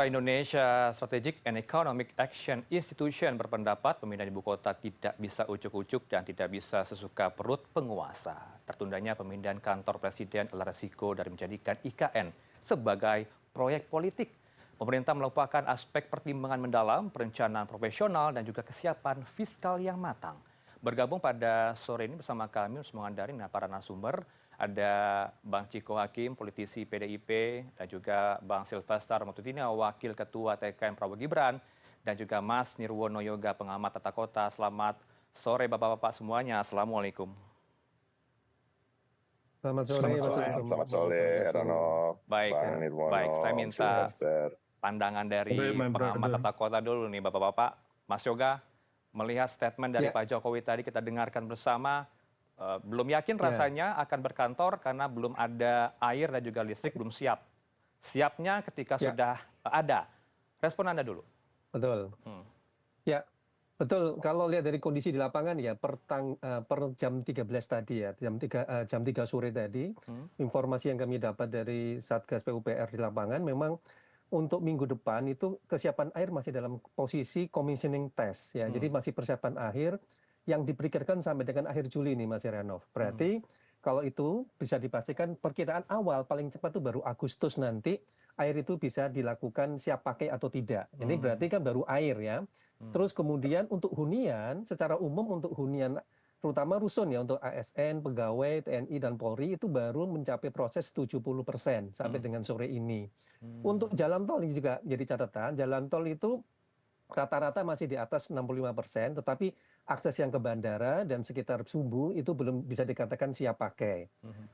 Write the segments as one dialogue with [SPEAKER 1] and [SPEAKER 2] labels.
[SPEAKER 1] Indonesia Strategic and Economic Action Institution berpendapat pemindahan ibu kota tidak bisa ujuk-ujuk dan tidak bisa sesuka perut penguasa. Tertundanya pemindahan kantor presiden adalah resiko dari menjadikan IKN sebagai proyek politik. Pemerintah melupakan aspek pertimbangan mendalam, perencanaan profesional, dan juga kesiapan fiskal yang matang. Bergabung pada sore ini bersama kami untuk mengandari para narasumber. Ada Bang Ciko Hakim, politisi PDIP, dan juga Bang Silvester Matutina, Wakil Ketua TKN Prabowo Gibran, dan juga Mas Nirwono Yoga, pengamat tata kota. Selamat sore Bapak-Bapak semuanya. Assalamualaikum.
[SPEAKER 2] Selamat sore,
[SPEAKER 3] Selamat sore, Heranov,
[SPEAKER 1] Baik,
[SPEAKER 3] Bang
[SPEAKER 1] baik. Saya
[SPEAKER 3] Nirwono,
[SPEAKER 1] minta
[SPEAKER 3] Sylvester.
[SPEAKER 1] pandangan dari pengamat tata kota dulu nih Bapak-Bapak. Mas Yoga, melihat statement dari Pak Jokowi tadi kita dengarkan bersama, belum yakin rasanya akan berkantor karena belum ada air dan juga listrik, belum siap. Siapnya ketika sudah ada. Respon Anda dulu.
[SPEAKER 2] Betul. Ya, betul. Kalau lihat dari kondisi di lapangan ya, per jam 13 tadi ya, jam 3 sore tadi, informasi yang kami dapat dari Satgas PUPR di lapangan memang untuk minggu depan itu kesiapan air masih dalam posisi commissioning test ya. Jadi masih persiapan akhir yang diperkirakan sampai dengan akhir Juli nih Mas Heranov. Berarti kalau itu bisa dipastikan perkiraan awal paling cepat itu baru Agustus nanti air itu bisa dilakukan siap pakai atau tidak. Ini berarti kan baru air ya. Terus kemudian untuk hunian, secara umum untuk hunian terutama rusun ya untuk ASN, pegawai, TNI dan Polri itu baru mencapai proses 70% sampai dengan sore ini. Untuk jalan tol ini juga jadi catatan, jalan tol itu rata-rata masih di atas 65%, tetapi akses yang ke bandara dan sekitar Sumbu itu belum bisa dikatakan siap pakai.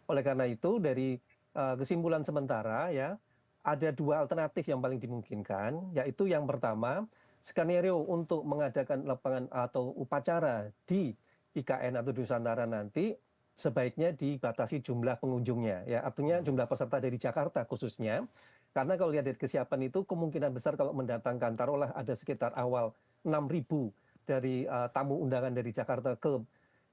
[SPEAKER 2] Oleh karena itu dari kesimpulan sementara ya, ada dua alternatif yang paling dimungkinkan, yaitu yang pertama, skenario untuk mengadakan lapangan atau upacara di IKN atau Nusantara nanti sebaiknya dibatasi jumlah pengunjungnya, ya artinya jumlah peserta dari Jakarta khususnya. Karena kalau lihat dari kesiapan itu kemungkinan besar kalau mendatangkan taruhlah ada sekitar awal 6.000 dari tamu undangan dari Jakarta ke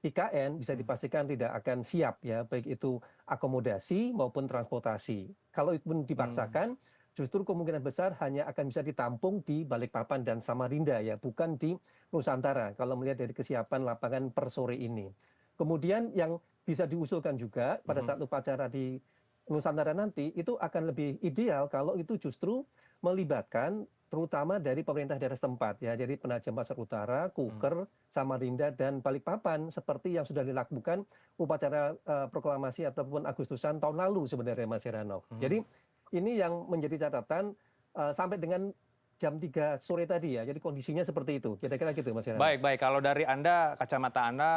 [SPEAKER 2] IKN bisa dipastikan tidak akan siap ya, baik itu akomodasi maupun transportasi. Kalau itu pun dipaksakan, justru kemungkinan besar hanya akan bisa ditampung di Balikpapan dan Samarinda ya, bukan di Nusantara kalau melihat dari kesiapan lapangan per sore ini. Kemudian yang bisa diusulkan juga pada saat upacara di Nusantara nanti itu akan lebih ideal kalau itu justru melibatkan terutama dari pemerintah daerah setempat ya, jadi Penajam Pasar Utara, Kuker, Samarinda dan Balikpapan seperti yang sudah dilakukan upacara proklamasi ataupun Agustusan tahun lalu sebenarnya Mas Heranov. Jadi ini yang menjadi catatan sampai dengan jam 3 sore tadi ya, jadi kondisinya seperti itu, kira-kira gitu Mas Heranov.
[SPEAKER 1] Baik. Kalau dari Anda, kacamata Anda,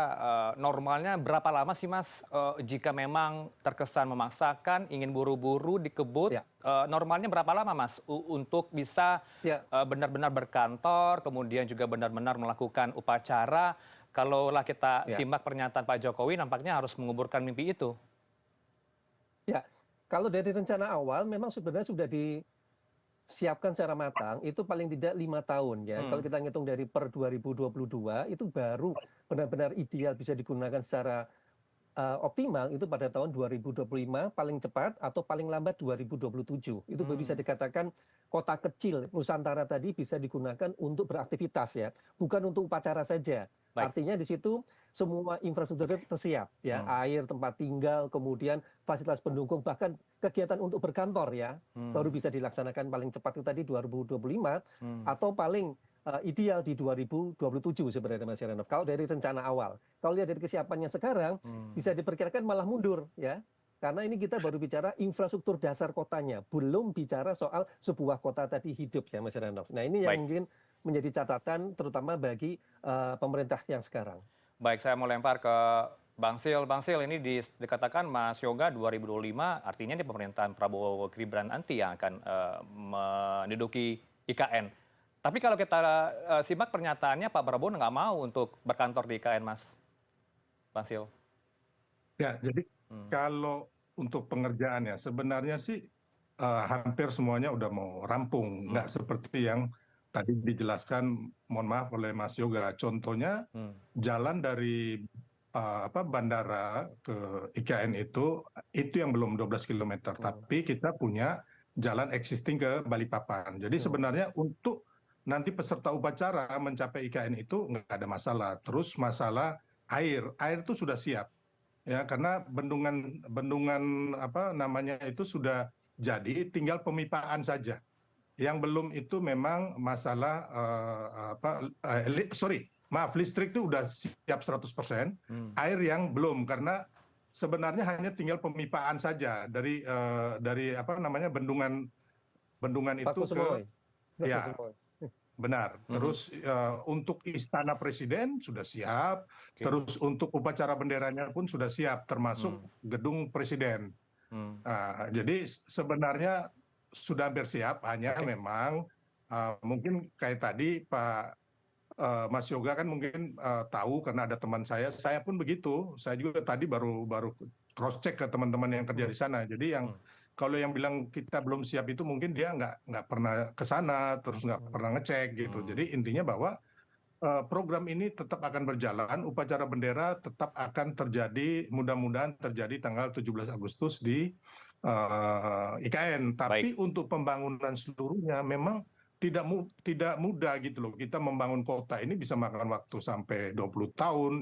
[SPEAKER 1] normalnya berapa lama sih Mas jika memang terkesan memaksakan, ingin buru-buru, dikebut, normalnya berapa lama Mas untuk bisa benar-benar berkantor, kemudian juga benar-benar melakukan upacara? Kalaulah kita simak pernyataan Pak Jokowi, nampaknya harus menguburkan mimpi itu.
[SPEAKER 2] Ya, kalau dari rencana awal memang sebenarnya sudah disiapkan secara matang, itu paling tidak 5 tahun ya. Kalau kita ngitung dari per 2022, itu baru benar-benar ideal bisa digunakan secara optimal itu pada tahun 2025 paling cepat atau paling lambat 2027. Itu bisa dikatakan kota kecil Nusantara tadi bisa digunakan untuk beraktivitas ya, bukan untuk upacara saja. Artinya di situ semua infrastruktur tersiap ya, air, tempat tinggal, kemudian fasilitas pendukung, bahkan kegiatan untuk berkantor ya, baru bisa dilaksanakan paling cepat itu tadi 2025 atau paling ideal di 2027 sebenarnya Mas Heranov. Kalau dari rencana awal, kalau lihat dari kesiapannya sekarang bisa diperkirakan malah mundur ya. Karena ini kita baru bicara infrastruktur dasar kotanya, belum bicara soal sebuah kota tadi hidup ya Mas Heranov. Nah ini yang mungkin menjadi catatan terutama bagi pemerintah yang sekarang.
[SPEAKER 1] Baik, saya mau lempar ke Bang Sil. Bang Sil, ini dikatakan Mas Yoga 2025, artinya di pemerintahan Prabowo Gibran nanti yang akan menduduki IKN. Tapi kalau kita simak pernyataannya, Pak Prabowo nggak mau untuk berkantor di IKN, Mas. Bang Sil.
[SPEAKER 4] Ya, jadi kalau untuk pengerjaannya, sebenarnya sih hampir semuanya udah mau rampung. Nggak seperti yang tadi dijelaskan, mohon maaf oleh Mas Yoga. Contohnya, jalan dari bandara ke IKN itu yang belum 12 km. Tapi kita punya jalan existing ke Balikpapan. Jadi sebenarnya untuk nanti peserta upacara mencapai IKN itu nggak ada masalah. Terus masalah air itu sudah siap ya karena bendungan apa namanya itu sudah jadi, tinggal pemipaan saja. Yang belum itu memang masalah listrik itu udah siap 100%, air yang belum karena sebenarnya hanya tinggal pemipaan saja dari apa namanya bendungan itu
[SPEAKER 2] Paku
[SPEAKER 4] ke
[SPEAKER 2] Semoy.
[SPEAKER 4] ya benar. Terus untuk Istana Presiden sudah siap, terus untuk upacara benderanya pun sudah siap, termasuk gedung Presiden. Jadi sebenarnya sudah hampir siap, hanya memang mungkin kayak tadi Pak Mas Yoga kan mungkin tahu karena ada teman saya pun begitu. Saya juga tadi baru cross check ke teman-teman yang kerja di sana. Jadi yang kalau yang bilang kita belum siap itu mungkin dia nggak pernah ke sana, terus nggak pernah ngecek gitu. Jadi intinya bahwa program ini tetap akan berjalan, upacara bendera tetap akan terjadi, mudah-mudahan terjadi tanggal 17 Agustus di IKN. Tapi untuk pembangunan seluruhnya memang tidak mudah gitu loh. Kita membangun kota ini bisa makan waktu sampai 20 tahun,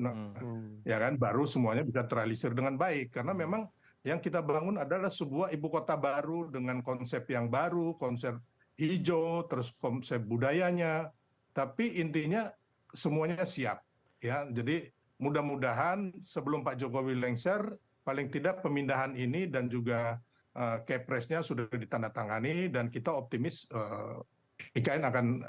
[SPEAKER 4] ya kan, baru semuanya bisa terrealisir dengan baik. Karena memang yang kita bangun adalah sebuah ibu kota baru dengan konsep yang baru, konsep hijau, terus konsep budayanya. Tapi intinya semuanya siap, ya. Jadi mudah-mudahan sebelum Pak Jokowi lengser, paling tidak pemindahan ini dan juga Kepresnya sudah ditandatangani dan kita optimis IKN akan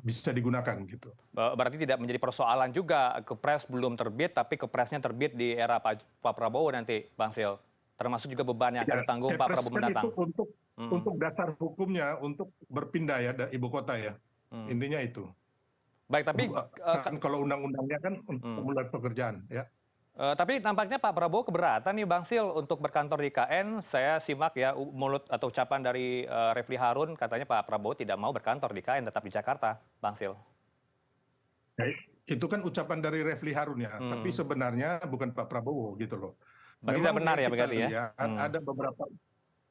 [SPEAKER 4] bisa digunakan gitu.
[SPEAKER 1] Berarti tidak menjadi persoalan juga Kepres belum terbit, tapi Kepresnya terbit di era Pak Prabowo nanti, Bang Sil. Termasuk juga beban yang akan ditanggung Pak Prabowo mendatang.
[SPEAKER 4] Itu untuk dasar hukumnya untuk berpindah ya ibu kota ya. Intinya itu.
[SPEAKER 1] Baik, tapi
[SPEAKER 4] kan kalau undang-undangnya kan untuk mulai pekerjaan ya.
[SPEAKER 1] Tapi tampaknya Pak Prabowo keberatan nih Bang Sil untuk berkantor di IKN. Saya simak ya mulut atau ucapan dari Refli Harun, katanya Pak Prabowo tidak mau berkantor di IKN, tetap di Jakarta, Bang Sil.
[SPEAKER 4] Ya, itu kan ucapan dari Refli Harun ya, tapi sebenarnya bukan Pak Prabowo gitu loh.
[SPEAKER 1] Berarti tidak benar ya berarti ya?
[SPEAKER 4] Ada beberapa,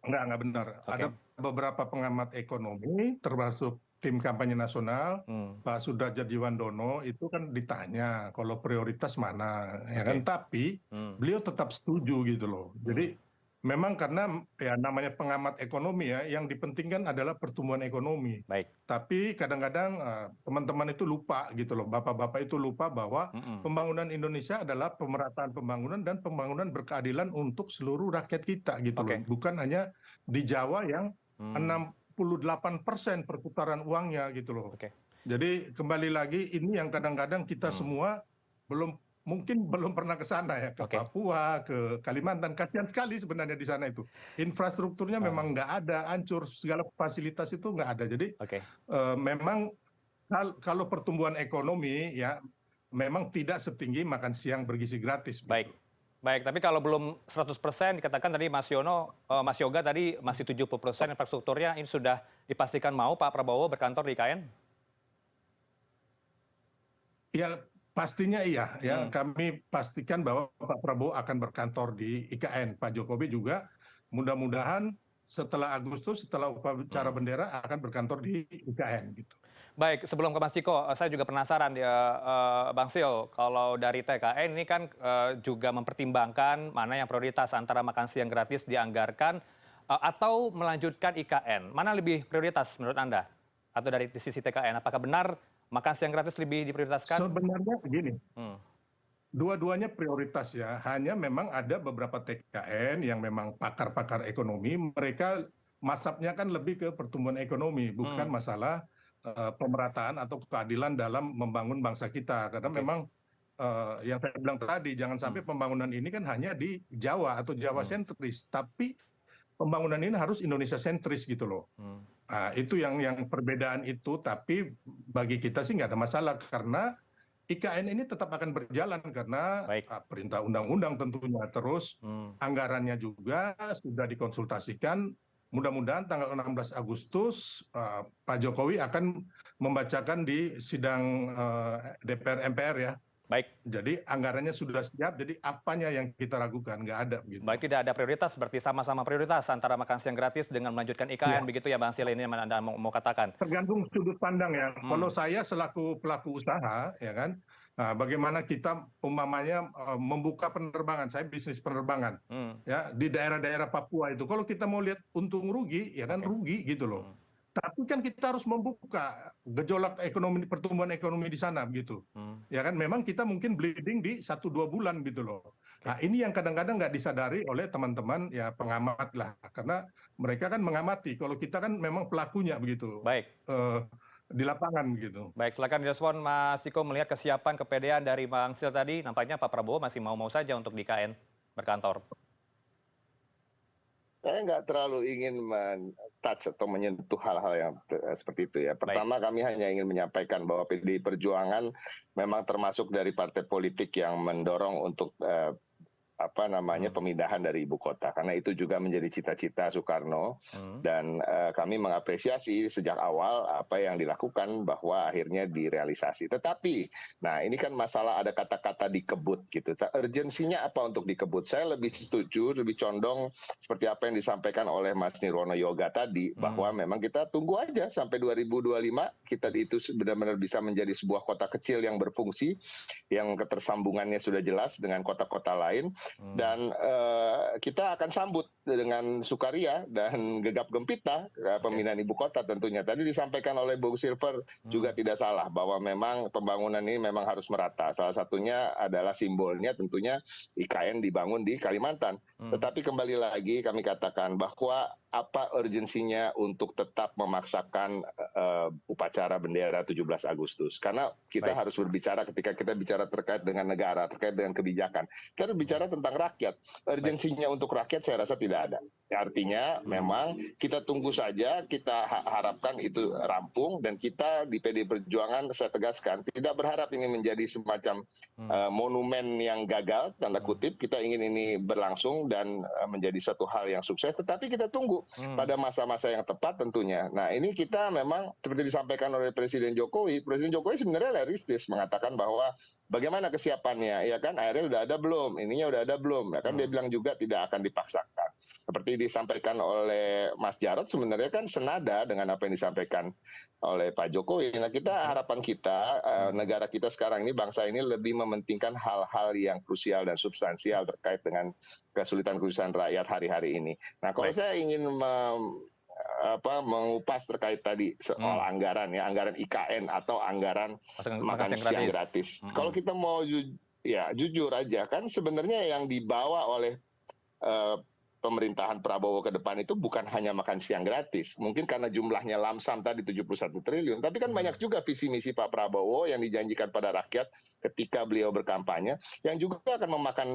[SPEAKER 4] nggak benar. Ada beberapa pengamat ekonomi termasuk tim kampanye nasional, Pak Sudrajat Djiwandono itu kan ditanya kalau prioritas mana, ya kan? Tapi beliau tetap setuju gitu loh. Jadi memang karena ya namanya pengamat ekonomi ya, yang dipentingkan adalah pertumbuhan ekonomi.
[SPEAKER 1] Baik.
[SPEAKER 4] Tapi kadang-kadang teman-teman itu lupa gitu loh, bapak-bapak itu lupa bahwa pembangunan Indonesia adalah pemerataan pembangunan dan pembangunan berkeadilan untuk seluruh rakyat kita gitu loh. Bukan hanya di Jawa yang 68% perputaran uangnya gitu loh. Jadi kembali lagi ini yang kadang-kadang kita semua mungkin belum pernah ke sana ya, ke Papua, ke Kalimantan. Kasihan sekali sebenarnya di sana itu. Infrastrukturnya memang nggak ada, hancur, segala fasilitas itu nggak ada. Jadi memang kalau pertumbuhan ekonomi ya memang tidak setinggi makan siang bergizi gratis.
[SPEAKER 1] Baik. Baik, tapi kalau belum 100% dikatakan tadi Mas Yoga tadi masih 70% infrastrukturnya, ini sudah dipastikan mau Pak Prabowo berkantor di IKN?
[SPEAKER 4] Ya pastinya iya ya, kami pastikan bahwa Pak Prabowo akan berkantor di IKN. Pak Jokowi juga mudah-mudahan setelah Agustus, setelah upacara bendera akan berkantor di IKN gitu.
[SPEAKER 1] Baik, sebelum ke Mas Ciko, saya juga penasaran ya, Bang Sil, kalau dari TKN ini kan juga mempertimbangkan mana yang prioritas antara makan siang gratis dianggarkan atau melanjutkan IKN. Mana lebih prioritas menurut Anda? Atau dari sisi TKN, apakah benar makan siang gratis lebih diprioritaskan?
[SPEAKER 4] Sebenarnya begini, dua-duanya prioritas ya, hanya memang ada beberapa TKN yang memang pakar-pakar ekonomi, mereka masapnya kan lebih ke pertumbuhan ekonomi, bukan masalah pemerataan atau keadilan dalam membangun bangsa kita. Karena memang yang saya bilang tadi, jangan sampai pembangunan ini kan hanya di Jawa atau Jawa sentris, tapi pembangunan ini harus Indonesia sentris gitu loh. Nah, itu yang perbedaan itu, tapi bagi kita sih nggak ada masalah karena IKN ini tetap akan berjalan karena perintah undang-undang tentunya. Terus anggarannya juga sudah dikonsultasikan. Mudah-mudahan tanggal 16 Agustus Pak Jokowi akan membacakan di sidang DPR MPR ya.
[SPEAKER 1] Baik.
[SPEAKER 4] Jadi anggarannya sudah siap, jadi apanya yang kita ragukan? Nggak ada gitu.
[SPEAKER 1] Baik, tidak ada prioritas, berarti sama-sama prioritas antara makan siang gratis dengan melanjutkan IKN, begitu ya Bang Sil, ini yang Anda mau katakan?
[SPEAKER 4] Tergantung sudut pandang ya. Kalau saya selaku pelaku usaha, ya kan, nah, bagaimana kita umpamanya membuka penerbangan, saya bisnis penerbangan, ya di daerah-daerah Papua itu. Kalau kita mau lihat untung rugi, ya kan rugi gitu loh. Tapi kan kita harus membuka gejolak ekonomi, pertumbuhan ekonomi di sana gitu. Ya kan memang kita mungkin bleeding di 1-2 bulan gitu loh. Nah ini yang kadang-kadang nggak disadari oleh teman-teman ya pengamat lah. Karena mereka kan mengamati, kalau kita kan memang pelakunya begitu.
[SPEAKER 1] Baik.
[SPEAKER 4] Di lapangan gitu.
[SPEAKER 1] Baik, silakan direspon Mas Ciko, melihat kesiapan kepedean dari Bang Sil tadi, nampaknya Pak Prabowo masih mau-mau saja untuk di IKN berkantor.
[SPEAKER 3] Saya nggak terlalu ingin touch atau menyentuh hal-hal yang seperti itu ya. Pertama kami hanya ingin menyampaikan bahwa PDI Perjuangan memang termasuk dari partai politik yang mendorong untuk pemindahan dari ibu kota, karena itu juga menjadi cita-cita Soekarno dan kami mengapresiasi sejak awal apa yang dilakukan bahwa akhirnya direalisasi. Tetapi, nah ini kan masalah ada kata-kata dikebut gitu. Urgensinya apa untuk dikebut? Saya lebih setuju, lebih condong seperti apa yang disampaikan oleh Mas Nirwono Yoga tadi, bahwa memang kita tunggu aja sampai 2025 kita itu benar-benar bisa menjadi sebuah kota kecil yang berfungsi, yang ketersambungannya sudah jelas dengan kota-kota lain. Dan kita akan sambut dengan sukaria dan gegap gempita pemindahan ibu kota tentunya. Tadi disampaikan oleh Bung Silver juga tidak salah bahwa memang pembangunan ini memang harus merata. Salah satunya adalah simbolnya tentunya IKN dibangun di Kalimantan. Tetapi kembali lagi kami katakan bahwa apa urgensinya untuk tetap memaksakan upacara bendera 17 Agustus. Karena kita harus berbicara ketika kita bicara terkait dengan negara, terkait dengan kebijakan. Kita harus bicara tentang rakyat. Urgensinya untuk rakyat saya rasa tidak ada. Artinya memang kita tunggu saja, kita harapkan itu rampung, dan kita di PD Perjuangan saya tegaskan tidak berharap ini menjadi semacam monumen yang gagal, tanda kutip. Kita ingin ini berlangsung dan menjadi suatu hal yang sukses, tetapi kita tunggu pada masa-masa yang tepat tentunya. Nah ini kita memang seperti disampaikan oleh Presiden Jokowi sebenarnya realistis mengatakan bahwa bagaimana kesiapannya, ya kan, akhirnya udah ada belum, ininya udah ada belum, ya kan dia bilang juga tidak akan dipaksakan. Seperti disampaikan oleh Mas Jarod sebenarnya kan senada dengan apa yang disampaikan oleh Pak Jokowi. Nah harapan kita, negara kita sekarang ini, bangsa ini lebih mementingkan hal-hal yang krusial dan substansial terkait dengan kesulitan-kesulitan rakyat hari-hari ini. Nah kalau saya ingin mengupas terkait tadi soal anggaran ya, anggaran IKN atau anggaran makan siang gratis. Kalau kita mau jujur aja kan sebenarnya yang dibawa oleh pemerintahan Prabowo ke depan itu bukan hanya makan siang gratis. Mungkin karena jumlahnya lamsam tadi 71 triliun, tapi kan banyak juga visi misi Pak Prabowo yang dijanjikan pada rakyat ketika beliau berkampanye yang juga akan memakan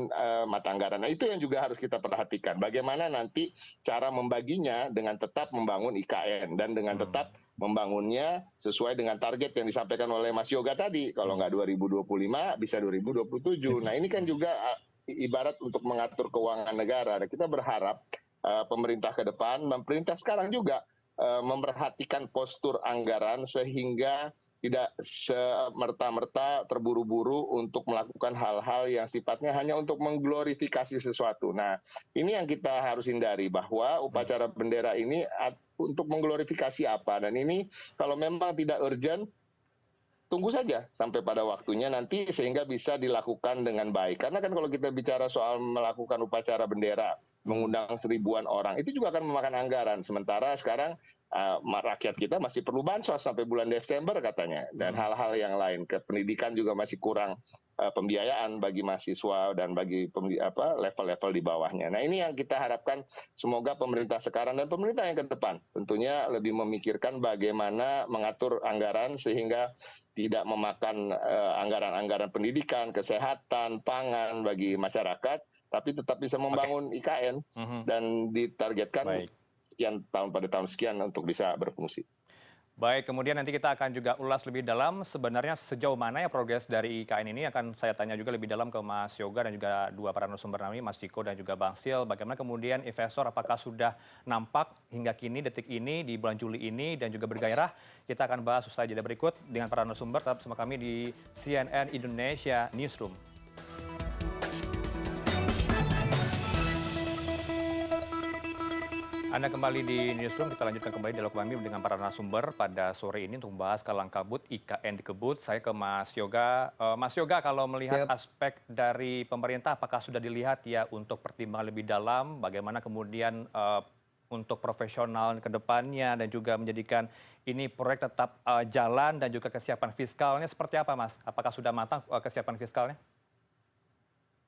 [SPEAKER 3] mata anggaran. Nah, itu yang juga harus kita perhatikan. Bagaimana nanti cara membaginya dengan tetap membangun IKN dan dengan tetap membangunnya sesuai dengan target yang disampaikan oleh Mas Yoga tadi. Kalau nggak 2025 bisa 2027. Nah, ini kan juga ibarat untuk mengatur keuangan negara. Kita berharap pemerintah ke depan, pemerintah sekarang juga memperhatikan postur anggaran sehingga tidak semerta-merta terburu-buru untuk melakukan hal-hal yang sifatnya hanya untuk mengglorifikasi sesuatu. Nah, ini yang kita harus hindari, bahwa upacara bendera ini untuk mengglorifikasi apa. Dan ini kalau memang tidak urgent, tunggu saja sampai pada waktunya nanti sehingga bisa dilakukan dengan baik. Karena kan kalau kita bicara soal melakukan upacara bendera, mengundang 1000-an orang, itu juga akan memakan anggaran. Sementara sekarang rakyat kita masih perlu bansos sampai bulan Desember katanya. Dan hal-hal yang lain. Pendidikan juga masih kurang pembiayaan bagi mahasiswa dan bagi level-level di bawahnya. Nah ini yang kita harapkan semoga pemerintah sekarang dan pemerintah yang ke depan tentunya lebih memikirkan bagaimana mengatur anggaran sehingga tidak memakan anggaran-anggaran pendidikan, kesehatan, pangan bagi masyarakat, tapi tetap bisa membangun IKN dan ditargetkan sekian tahun pada tahun sekian untuk bisa berfungsi.
[SPEAKER 1] Baik, kemudian nanti kita akan juga ulas lebih dalam sebenarnya sejauh mana ya progres dari IKN ini akan saya tanya juga lebih dalam ke Mas Yoga dan juga dua para narasumber kami, Mas Ciko dan juga Bang Sil. Bagaimana kemudian investor apakah sudah nampak hingga kini detik ini di bulan Juli ini dan juga bergairah? Kita akan bahas usai jeda berikut dengan para narasumber tetap bersama kami di CNN Indonesia Newsroom. Anda kembali di Newsroom, kita lanjutkan kembali dialog kami dengan para narasumber pada sore ini untuk membahas kalang kabut IKN dikebut. Saya ke Mas Yoga. Mas Yoga, kalau melihat aspek dari pemerintah, apakah sudah dilihat ya untuk pertimbangan lebih dalam, bagaimana kemudian untuk profesional ke depannya dan juga menjadikan ini proyek tetap jalan dan juga kesiapan fiskalnya seperti apa, Mas? Apakah sudah matang kesiapan fiskalnya?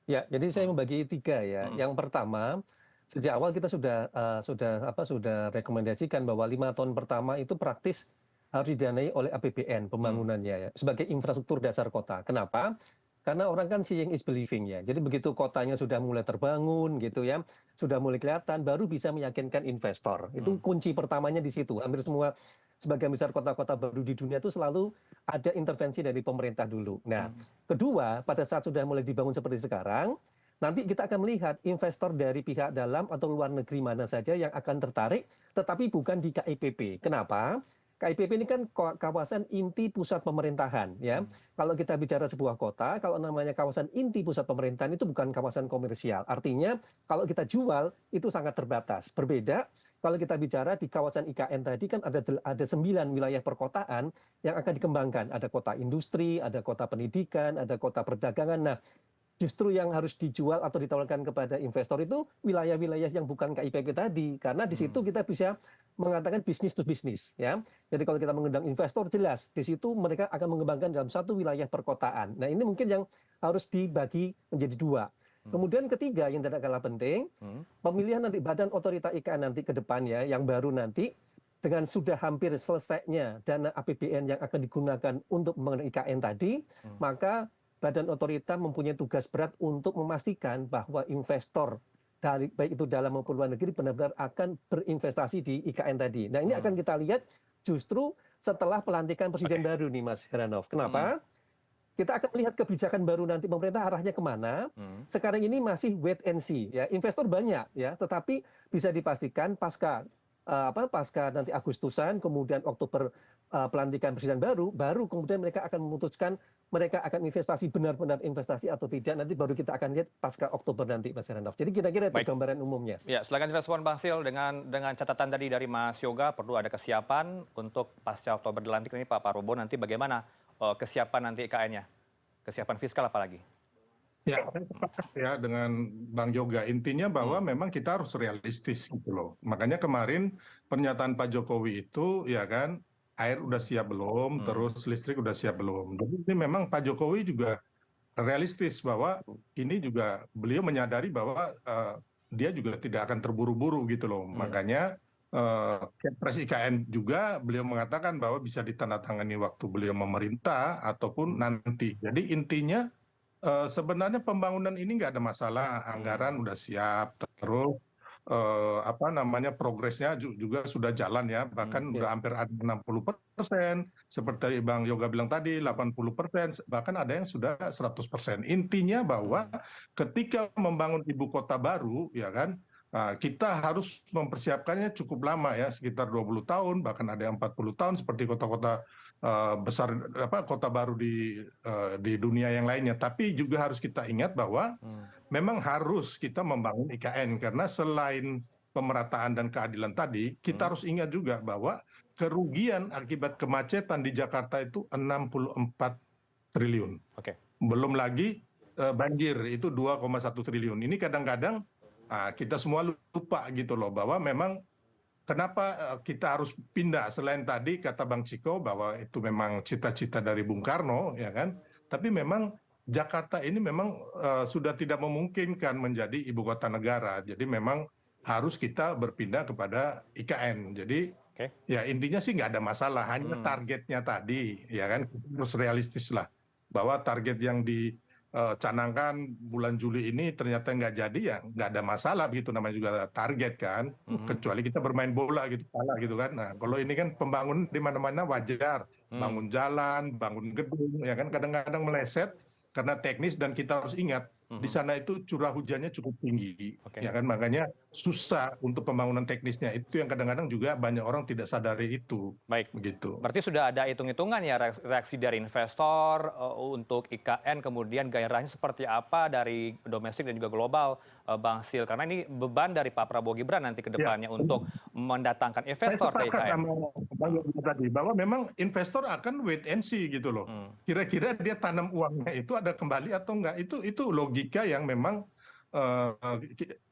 [SPEAKER 2] Ya, jadi saya membagi 3 ya. Yang pertama, sejak awal kita sudah rekomendasikan bahwa 5 tahun pertama itu praktis harus didanai oleh APBN pembangunannya ya, sebagai infrastruktur dasar kota. Kenapa? Karena orang kan seeing is believing ya. Jadi begitu kotanya sudah mulai terbangun gitu ya, sudah mulai kelihatan, baru bisa meyakinkan investor. Itu kunci pertamanya di situ. Hampir semua sebagian besar kota-kota baru di dunia itu selalu ada intervensi dari pemerintah dulu. Nah, kedua, pada saat sudah mulai dibangun seperti sekarang, nanti kita akan melihat investor dari pihak dalam atau luar negeri mana saja yang akan tertarik, tetapi bukan di KIPP. Kenapa? KIPP ini kan kawasan inti pusat pemerintahan, ya. Kalau kita bicara sebuah kota, kalau namanya kawasan inti pusat pemerintahan itu bukan kawasan komersial. Artinya kalau kita jual itu sangat terbatas. Berbeda kalau kita bicara di kawasan IKN tadi kan ada 9 wilayah perkotaan yang akan dikembangkan. Ada kota industri, ada kota pendidikan, ada kota perdagangan. Nah, justru yang harus dijual atau ditawarkan kepada investor itu wilayah-wilayah yang bukan KIPP tadi, karena di situ kita bisa mengatakan bisnis to bisnis ya. Jadi kalau kita mengundang investor jelas di situ mereka akan mengembangkan dalam satu wilayah perkotaan. Nah, ini mungkin yang harus dibagi menjadi 2. Kemudian ketiga yang tidak kalah penting, pemilihan nanti badan otorita IKN nanti ke depan ya, yang baru nanti dengan sudah hampir selesainya dana APBN yang akan digunakan untuk pembangunan IKN tadi, maka badan otorita mempunyai tugas berat untuk memastikan bahwa investor dari baik itu dalam maupun luar negeri benar-benar akan berinvestasi di IKN tadi. Nah, ini akan kita lihat justru setelah pelantikan presiden baru nih, Mas Heranov. Kenapa? Kita akan melihat kebijakan baru nanti pemerintah arahnya kemana. Sekarang ini masih wait and see ya. Investor banyak ya, tetapi bisa dipastikan pasca nanti Agustusan, kemudian Oktober pelantikan presiden baru kemudian mereka akan memutuskan mereka akan investasi benar-benar investasi atau tidak, nanti baru kita akan lihat pasca Oktober nanti, Mas Heranov. Jadi kira-kira itu gambaran umumnya.
[SPEAKER 1] Ya, silakan direspon Bang Sil dengan catatan tadi dari Mas Yoga, perlu ada kesiapan untuk pasca Oktober dilantik ini Pak Prabowo, nanti bagaimana kesiapan nanti IKN-nya? Kesiapan fiskal apalagi?
[SPEAKER 4] Ya, saya sepakat ya dengan Bang Yoga. Intinya bahwa memang kita harus realistis gitu loh. Makanya kemarin pernyataan Pak Jokowi itu ya kan, air udah siap belum, terus listrik udah siap belum. Jadi ini memang Pak Jokowi juga realistis bahwa ini juga beliau menyadari bahwa dia juga tidak akan terburu-buru gitu loh. Makanya Kepres IKN juga beliau mengatakan bahwa bisa ditandatangani waktu beliau memerintah ataupun nanti. Jadi intinya sebenarnya pembangunan ini nggak ada masalah, anggaran udah siap, terus progresnya juga sudah jalan ya, bahkan udah hampir ada 60%, seperti Bang Yoga bilang tadi 80%, bahkan ada yang sudah 100%. Intinya bahwa ketika membangun ibu kota baru, ya kan, kita harus mempersiapkannya cukup lama ya, sekitar 20 tahun, bahkan ada yang 40 tahun seperti kota-kota besar, kota baru di dunia yang lainnya. Tapi juga harus kita ingat bahwa memang harus kita membangun IKN, karena selain pemerataan dan keadilan tadi, kita harus ingat juga bahwa kerugian akibat kemacetan di Jakarta itu 64 triliun. Belum lagi banjir itu 2,1 triliun. Ini kadang-kadang kita semua lupa gitu loh, bahwa memang kenapa kita harus pindah. Selain tadi kata Bang Ciko bahwa itu memang cita-cita dari Bung Karno, ya kan? Tapi memang Jakarta ini memang sudah tidak memungkinkan menjadi ibu kota negara. Jadi memang harus kita berpindah kepada IKN. Jadi ya intinya sih nggak ada masalah. Hanya targetnya tadi, ya kan, harus realistis lah. Bahwa target yang canangkan bulan Juli ini ternyata nggak jadi, ya nggak ada masalah begitu, namanya juga target kan. Kecuali kita bermain bola gitu, salah gitu kan. Nah, kalau ini kan pembangunan di mana-mana wajar, bangun jalan, bangun gedung, ya kan kadang-kadang meleset karena teknis, dan kita harus ingat di sana itu curah hujannya cukup tinggi, ya kan, makanya susah untuk pembangunan teknisnya. Itu yang kadang-kadang juga banyak orang tidak sadari itu.
[SPEAKER 1] Baik,
[SPEAKER 4] begitu.
[SPEAKER 1] berarti sudah ada hitung-hitungan ya reaksi dari investor untuk IKN, kemudian gairahnya seperti apa dari domestik dan juga global, Bang Sil, karena ini beban dari Pak Prabowo Gibran nanti ke depannya untuk mendatangkan investor ke IKN.
[SPEAKER 4] Saya sepakat sama Bang Yogi tadi bahwa memang investor akan wait and see gitu loh. Kira-kira dia tanam uangnya itu ada kembali atau enggak, itu logika yang memang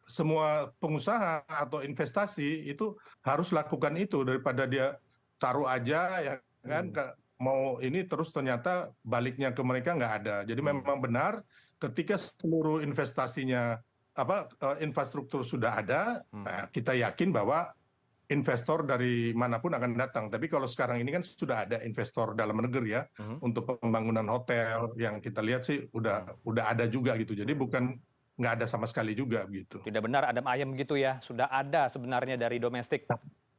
[SPEAKER 4] semua pengusaha atau investasi itu harus lakukan itu, daripada dia taruh aja ya kan, mau ini terus ternyata baliknya ke mereka nggak ada. Jadi memang benar ketika seluruh investasinya infrastruktur sudah ada, kita yakin bahwa investor dari manapun akan datang. Tapi kalau sekarang ini kan sudah ada investor dalam negeri ya, untuk pembangunan hotel yang kita lihat sih udah ada juga gitu. Jadi bukan nggak ada sama sekali juga gitu.
[SPEAKER 1] Tidak benar adem ayem gitu ya, sudah ada sebenarnya dari domestik.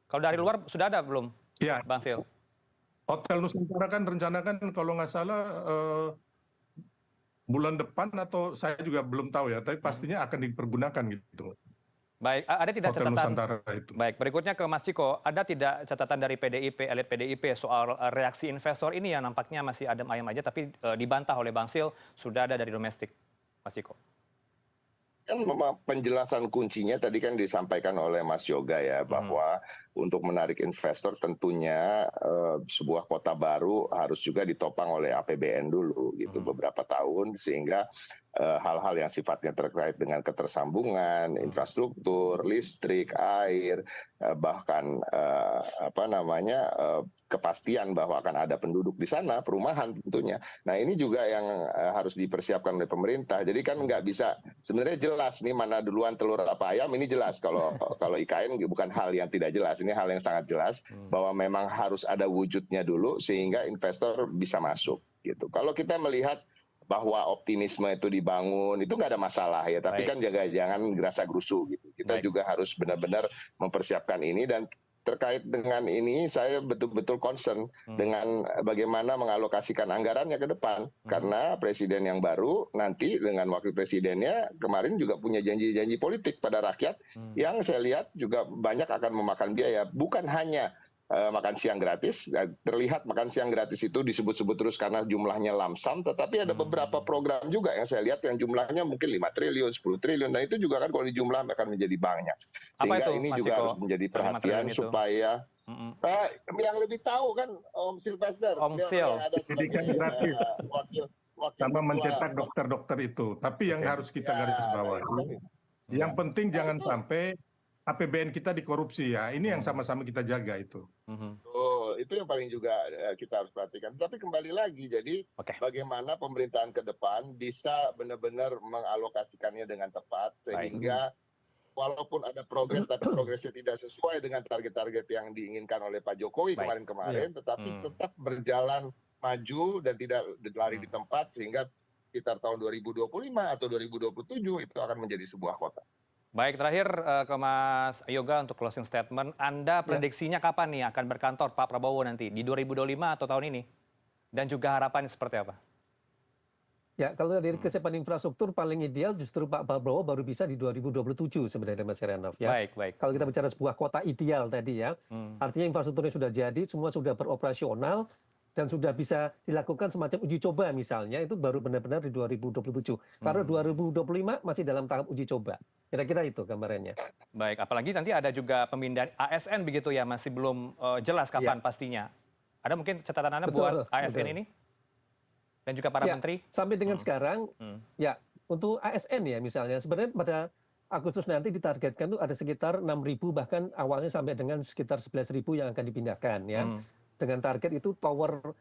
[SPEAKER 1] Kalau dari luar sudah ada belum,
[SPEAKER 4] ya,
[SPEAKER 1] Bang Sil?
[SPEAKER 4] Hotel Nusantara kan rencanakan kalau nggak salah bulan depan, atau saya juga belum tahu ya, tapi pastinya akan dipergunakan gitu.
[SPEAKER 1] Baik, ada tidak
[SPEAKER 4] Hotel
[SPEAKER 1] catatan?
[SPEAKER 4] Nusantara itu.
[SPEAKER 1] Baik, berikutnya ke Mas Ciko, ada tidak catatan dari PDIP, elit PDIP soal reaksi investor ini yang nampaknya masih adem ayem aja, tapi dibantah oleh Bang Sil sudah ada dari domestik, Mas Ciko?
[SPEAKER 3] Kan penjelasan kuncinya tadi kan disampaikan oleh Mas Yoga ya, bahwa untuk menarik investor tentunya sebuah kota baru harus juga ditopang oleh APBN dulu gitu beberapa tahun, sehingga hal-hal yang sifatnya terkait dengan ketersambungan, infrastruktur, listrik, air, bahkan kepastian bahwa akan ada penduduk di sana, perumahan tentunya. Nah ini juga yang harus dipersiapkan oleh pemerintah. Jadi kan nggak bisa, sebenarnya jelas nih mana duluan telur apa ayam, ini jelas. Kalau IKN bukan hal yang tidak jelas, ini hal yang sangat jelas bahwa memang harus ada wujudnya dulu sehingga investor bisa masuk gitu. Kalau kita melihat bahwa optimisme itu dibangun, itu nggak ada masalah ya. Tapi kan jangan gerasa gerusu gitu. Kita juga harus benar-benar mempersiapkan ini, dan terkait dengan ini saya betul-betul concern dengan bagaimana mengalokasikan anggarannya ke depan. Karena presiden yang baru nanti dengan wakil presidennya kemarin juga punya janji-janji politik pada rakyat yang saya lihat juga banyak akan memakan biaya. Bukan hanya makan siang gratis, terlihat makan siang gratis itu disebut-sebut terus karena jumlahnya lamsam, tetapi ada beberapa program juga yang saya lihat yang jumlahnya mungkin 5 triliun, 10 triliun, dan itu juga kan kalau dijumlah akan menjadi banyak. Sehingga ini juga harus menjadi perhatian supaya yang lebih tahu kan Om Sylvester,
[SPEAKER 1] Om Sil,
[SPEAKER 3] yang ada
[SPEAKER 4] Pendidikan gratis sama mencetak dokter-dokter itu. Tapi yang harus kita garis bawahi, yang penting jangan sampai APBN kita dikorupsi ya. Ini yang sama-sama kita jaga itu.
[SPEAKER 3] Itu yang paling juga kita harus perhatikan. Tapi kembali lagi, jadi bagaimana pemerintahan ke depan bisa benar-benar mengalokasikannya dengan tepat sehingga walaupun ada progres, tapi progresnya tidak sesuai dengan target-target yang diinginkan oleh Pak Jokowi kemarin-kemarin, tetapi tetap berjalan maju dan tidak lari di tempat, sehingga sekitar tahun 2025 atau 2027 itu akan menjadi sebuah kota.
[SPEAKER 1] Baik, terakhir ke Mas Yoga untuk closing statement. Anda prediksinya kapan nih akan berkantor Pak Prabowo nanti? Di 2025 atau tahun ini? Dan juga harapannya seperti apa?
[SPEAKER 2] Ya, kalau dari kesiapan infrastruktur paling ideal justru Pak Prabowo baru bisa di 2027 sebenarnya, Mas Heranov. Ya.
[SPEAKER 1] Baik.
[SPEAKER 2] Kalau kita bicara sebuah kota ideal tadi ya, artinya infrastrukturnya sudah jadi, semua sudah beroperasional, dan sudah bisa dilakukan semacam uji coba misalnya, itu baru benar-benar di 2027. Karena 2025 masih dalam tahap uji coba. Kira-kira itu gambarannya.
[SPEAKER 1] Baik, apalagi nanti ada juga pemindahan ASN begitu ya, masih belum jelas kapan pastinya. Ada mungkin catatan Anda buat ASN ini? Dan juga para menteri?
[SPEAKER 2] Sampai dengan sekarang, ya untuk ASN ya misalnya, sebenarnya pada Agustus nanti ditargetkan tuh ada sekitar 6.000, bahkan awalnya sampai dengan sekitar 11.000 yang akan dipindahkan ya. Dengan target itu tower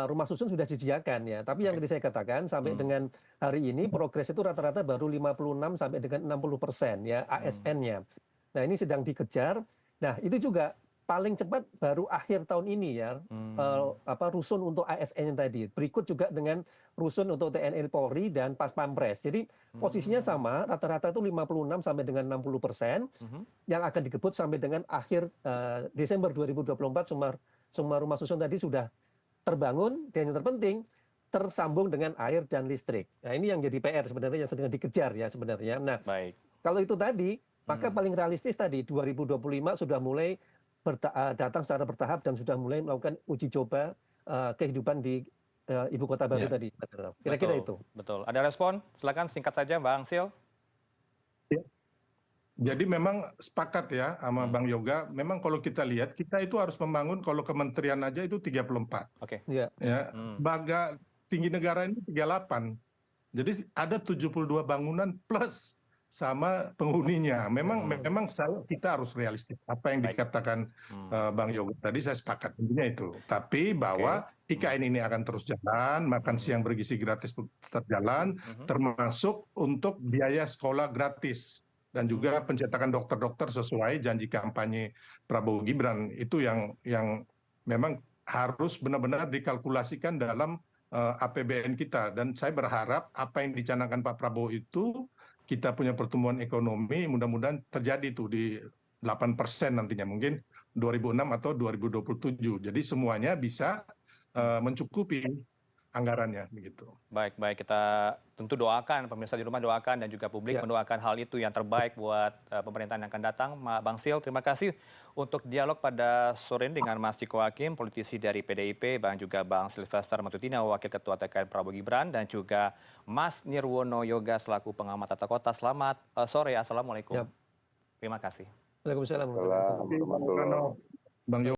[SPEAKER 2] rumah susun sudah disediakan ya. Tapi yang tadi saya katakan sampai dengan hari ini progres itu rata-rata baru 56 sampai dengan 60% ya ASN-nya. Nah ini sedang dikejar. Nah itu juga paling cepat baru akhir tahun ini ya, rusun untuk ASN yang tadi. Berikut juga dengan rusun untuk TNI Polri dan Pas Pampres. Jadi posisinya sama, rata-rata itu 56 sampai dengan 60% yang akan digebut sampai dengan akhir Desember 2024 semua rumah susun tadi sudah terbangun, dan yang terpenting tersambung dengan air dan listrik. Nah ini yang jadi PR sebenarnya yang sedang dikejar ya sebenarnya. Nah kalau itu tadi, maka paling realistis tadi 2025 sudah mulai datang secara bertahap dan sudah mulai melakukan uji coba kehidupan di ibu kota baru tadi. Kira-kira itu.
[SPEAKER 1] Betul. Ada respon? Silakan singkat saja, Bang Sil.
[SPEAKER 4] Ya. Jadi memang sepakat ya sama Bang Yoga. Memang kalau kita lihat, kita itu harus membangun kalau kementerian aja itu 34.
[SPEAKER 1] Oke.
[SPEAKER 4] Ya, baga tinggi negara ini 38. Jadi ada 72 bangunan plus sama penghuninya. Memang kita harus realistis. Apa yang dikatakan Bang Yoga tadi saya sepakat intinya itu. Tapi bahwa IKN ini akan terus jalan, makan siang bergizi gratis tetap jalan, termasuk untuk biaya sekolah gratis dan juga pencetakan dokter-dokter sesuai janji kampanye Prabowo Gibran. Itu yang memang harus benar-benar dikalkulasikan dalam APBN kita. Dan saya berharap apa yang dicanangkan Pak Prabowo itu, kita punya pertumbuhan ekonomi mudah-mudahan terjadi tuh di 8% nantinya, mungkin 2006 atau 2027. Jadi semuanya bisa mencukupi anggarannya begitu.
[SPEAKER 1] Baik, kita tentu doakan, pemirsa di rumah doakan dan juga publik mendoakan hal itu yang terbaik buat pemerintahan yang akan datang. Bang Sil, terima kasih untuk dialog pada sore ini dengan Mas Ciko Hakim, politisi dari PDIP, juga Bang Silvester Matutina, Wakil Ketua TKN Prabowo Gibran, dan juga Mas Nirwono Yoga selaku pengamat tata kota. Selamat sore, Assalamualaikum. Terima kasih.
[SPEAKER 2] Waalaikumsalam.
[SPEAKER 3] Bang Yoga.